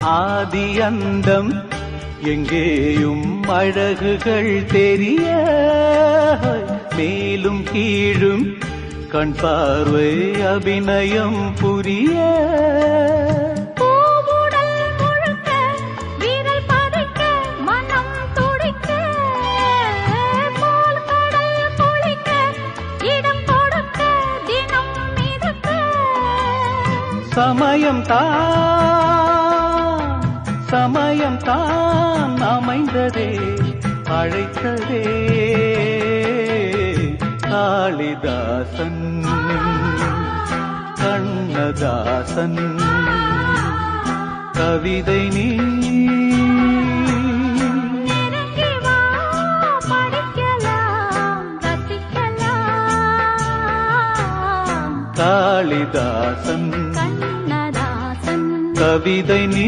ஆதி அந்தம் எங்கேயும் அழகுகள் தெரிய மேலும் கீழும் கண் பார்வை அபிநயம் புரிய சமயம் தான் அமைந்ததே அழைத்ததே காளிதாசன் கண்ணதாசன் கவிதை நீ காளிதாசன் கவிதை நீ